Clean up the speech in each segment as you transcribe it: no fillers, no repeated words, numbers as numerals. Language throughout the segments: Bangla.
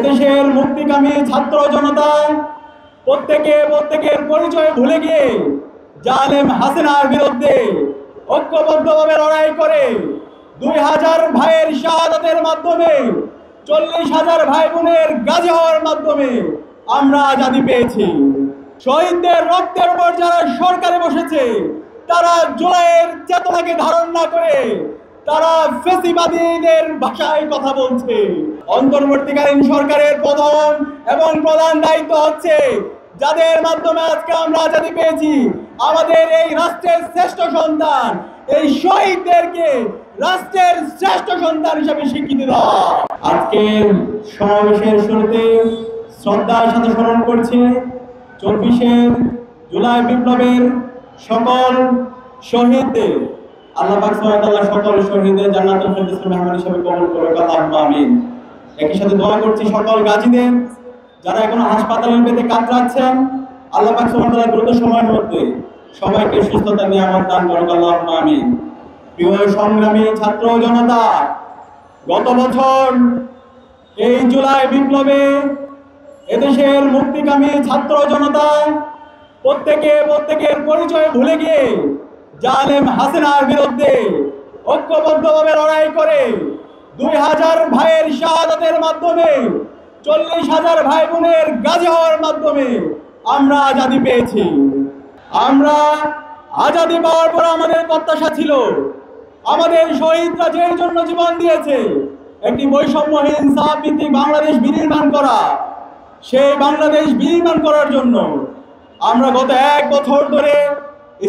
এদেশের মুক্তিকামী ছাত্র জনতা প্রত্যেকের পরিচয় ভুলে গিয়ে জালেম হাসিনার বিরুদ্ধে ঐক্যবদ্ধভাবে লড়াই করে 2000 ভাইয়ের শাহাদাতের মাধ্যমে 40,000 ভাই বোনের গাজী হওয়ার মাধ্যমে আমরা আজাদি পেয়েছি। শহীদদের রক্তের উপর যারা সরকারে বসেছে তারা জুলাইয়ের চেতনাকে ধারণ না করে তারা ফ্যাসিবাদীদের ভাষায় কথা বলছে। অন্তর্বর্তীকালীন সরকারের প্রথম এবং প্রধান দায়িত্ব হচ্ছে যাদের মাধ্যমে আজকে আমরা আজাদি পেয়েছি, আমাদের এই রাষ্ট্রের শ্রেষ্ঠ সন্তান, এই শহীদদেরকে রাষ্ট্রের শ্রেষ্ঠ সন্তান হিসেবে স্বীকৃতি দেওয়া। আজকের সমাবেশের শুরুতে শ্রদ্ধার সাথে স্মরণ করছি 24শে জুলাই বিপ্লবের সকল শহীদদের। আল্লাহ পাক সুবহানাহু ওয়া তাআলা সকল শহীদদের জান্নাতুল ফেরদৌসের মেহমান হিসেবে কবুল করুক, আল্লাহুম্মা আমিন। একই সাথে দোয়া করছি সকল গাজীদের যারা এখনো হাসপাতালের বেডে কাতরাচ্ছেন, আল্লাহ পাক সুবহানাহু ওয়া তাআলা দ্রুত সময়ের মধ্যে সবাইকে সুস্থতা নিয়ামত দান করুক, আল্লাহুম্মা আমিন। প্রিয় সংগ্রামী ছাত্র জনতা, গত বছর এই জুলাই বিপ্লবে এদেশের মুক্তিকামী ছাত্র জনতা প্রত্যেকের পরিচয় ভুলে গিয়ে জালেম হাসিনার বিরুদ্ধে ঐক্যবদ্ধভাবে লড়াই করে 2000 ভাইয়ের শাহাদাতের মাধ্যমে 40,000 ভাই বোনের গাজী হওয়ার মাধ্যমে আমরা আজাদি পেয়েছি। আমরা আজাদি পাওয়ার পর আমাদের প্রত্যাশা ছিল আমাদের শহীদরা যে জন্য জীবন দিয়েছে একটি বৈষম্যহীন সাহাভিত্তিক বাংলাদেশ বিনির্মাণ করা, সেই বাংলাদেশ বিনির্মাণ করার জন্য আমরা গত 1 বছর ধরে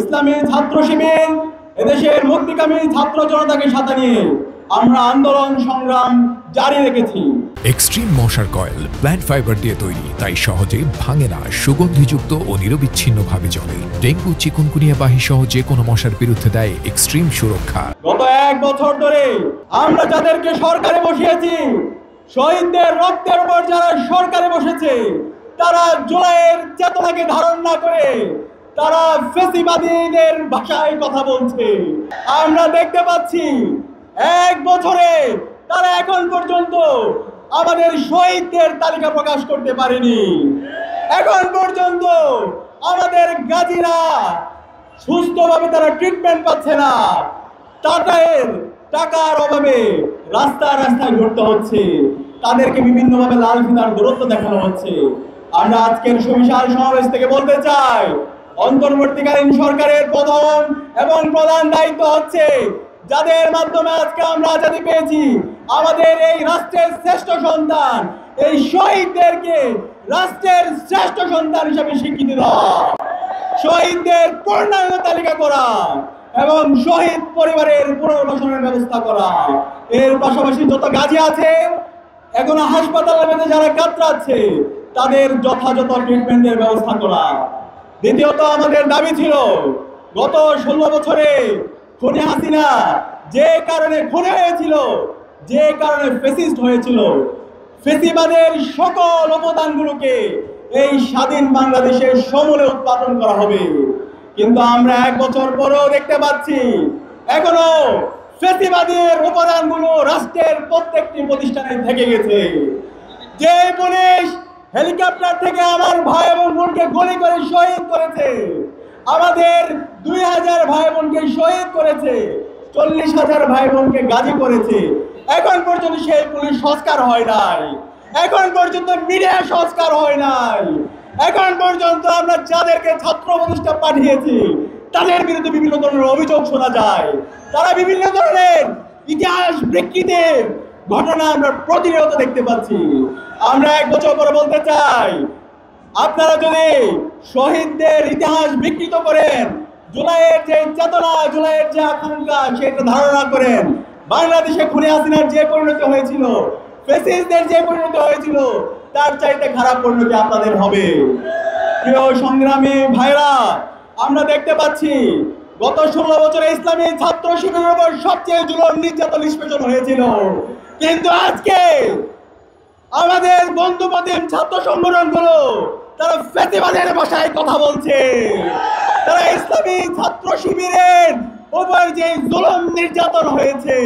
ইসলামী ছাত্র শিবির এদেশের মুক্তিকামী ছাত্র জনতাকে সাথে নিয়ে আমরা আন্দোলন সংগ্রাম জারি রেখেছি। এক্সট্রিম মশার কয়েল প্ল্যান্ট ফাইবার দিয়ে তৈরি, তাই সহজে ভাঙে না, সুগন্ধিযুক্ত ও নিরবিচ্ছিন্নভাবে জ্বলে। ডেঙ্গু, চিকুনগুনিয়া বাহি সহ যে কোনো মশার বিরুদ্ধে দেয় এক্সট্রিম সুরক্ষা। গত 1 বছর ধরে আমরা যাদেরকে সরকারে বসিয়েছি, শহীদদের রক্তের উপর যারা সরকারে বসেছে তারা জুলাইয়ের চেতনাকে ধারণ না করে তারা ফ্যাসিবাদীদের ভাষায় কথা বলছে। আমরা দেখতে পাচ্ছি 1 বছরে তারা এখন পর্যন্ত আমাদের শহীদদের তালিকা প্রকাশ করতে পারেনি। এখন পর্যন্ত আমাদের গাজীরা সুস্থভাবে তারা ট্রিটমেন্ট পাচ্ছে না। টাকার অভাবে রাস্তায় ঘুরতে হচ্ছে, তাদেরকে বিভিন্নভাবে লাল ফিতার দূরত্ব দেখানো হচ্ছে। আমরা আজকের সুবিশাল সমাবেশ থেকে বলতে চাই, অন্তর্বর্তীকালীন সরকারের প্রথম এবং প্রধান দায়িত্ব হচ্ছে যাদের মাধ্যমে আজকে আমরা আজাদি পেয়েছি, আমাদের এই রাষ্ট্রের শ্রেষ্ঠ সন্তান, এই শহীদদেরকে রাষ্ট্রের শ্রেষ্ঠ সন্তান হিসেবে স্বীকৃতি দেওয়া, শহীদদের পূর্ণাঙ্গ তালিকা করা এবং শহীদ পরিবারের পুনর্বাসনের ব্যবস্থা করা। এর পাশাপাশি যত গাজী আছে এখনো হাসপাতালের মধ্যে যারা কাতরাচ্ছে তাদের যথাযথ ট্রিটমেন্টের ব্যবস্থা করা। দ্বিতীয়ত আমাদের দাবি ছিল গত 16 বছরে খুনি হাসিনা যে কারণে খুনি হয়েছিল, যে কারণে ফ্যাসিস্ট হয়েছিল, ফ্যাসিবাদের সকল অবদানগুলোকে এই স্বাধীন বাংলাদেশের সমূলে উৎপাদন করা হবে। কিন্তু আমরা 1 বছর পরেও দেখতে পাচ্ছি এখনো ফ্যাসিবাদের উপাদানগুলো রাষ্ট্রের প্রত্যেকটি প্রতিষ্ঠানে থেকে গেছে। যে পুলিশ হেলিকপ্টার থেকে আমার ভাই এবং বোনকে গুলি করে শহীদ করেছে, আমাদের 2000 ভাই বোনকে শহীদ করেছে, 40,000 ভাই বোনকে গাজী করেছে, এখন পর্যন্ত সেই পুলিশ সংস্কার হয় নাই, এখন পর্যন্ত মিডিয়া সংস্কার হয় নাই, এখন পর্যন্ত আমরা যাদেরকে ছাত্র প্রতিষ্ঠা পাঠিয়েছি তাদের বিরুদ্ধে বিভিন্ন ধরনের অভিযোগ শোনা যায়। তারা বিভিন্ন ধরনের ইতিহাস বিকৃতি ঘটনা আমরা প্রতিনিয়ত দেখতে পাচ্ছি। আমরা 1 বছর পরে বলতে চাই, আপনারা যদি শহীদদের ইতিহাস বিকৃত করেন, জুলাইয়ের যে চেতনা, জুলাইয়ের যে আকাঙ্ক্ষা সেটা ধারণা করেন, বাংলাদেশে খুনি হাসিনার যে পরিণতি হয়েছিল, ফ্যাসিস্টদের যে পরিণতি হয়েছিল, তার চাইতে খারাপ পরিণতি আপনাদের হবে। প্রিয় সংগ্রামী ভাইরা, আমরা দেখতে পাচ্ছি গত 16 বছরে ইসলামী ছাত্র শিবিরের উপর সবচেয়ে জুলুম নির্যাতন নিষ্পেষণ হয়েছিল, কিন্তু আজকে আমাদের বন্ধুপ্রতিম ছাত্র সংগঠনগুলো তারা ফ্যাসিবাদের ভাষায় কথা বলছে। তারা ইসলামী ছাত্র শিবিরের উপর যে জুলুম নির্যাতন হয়েছে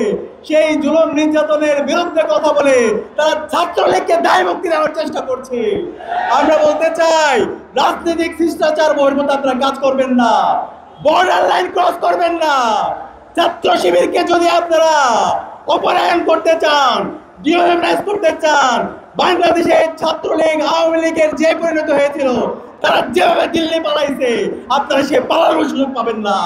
সেই জুলুম নির্যাতনের বিরুদ্ধে কথা বলে তারা ছাত্রলীগকে দায় মুক্তি দেওয়ার চেষ্টা করছে। আমরা বলতে চাই, রাজনৈতিক শিষ্টাচার বহির্ভূত আপনারা কাজ করবেন না, বর্ডার লাইন ক্রস করবেন না। ছাত্র শিবিরকে যদি আপনারা অপরায়ণ করতে চান, ডিওএমএস করতে চান, বাংলাদেশের ছাত্রলীগ আওয়ামী লীগের যে পরিণত হয়েছিল, তারা যেভাবে দিল্লি পালাইছে, আপনারা সে পালানোর সুযোগ পাবেন না।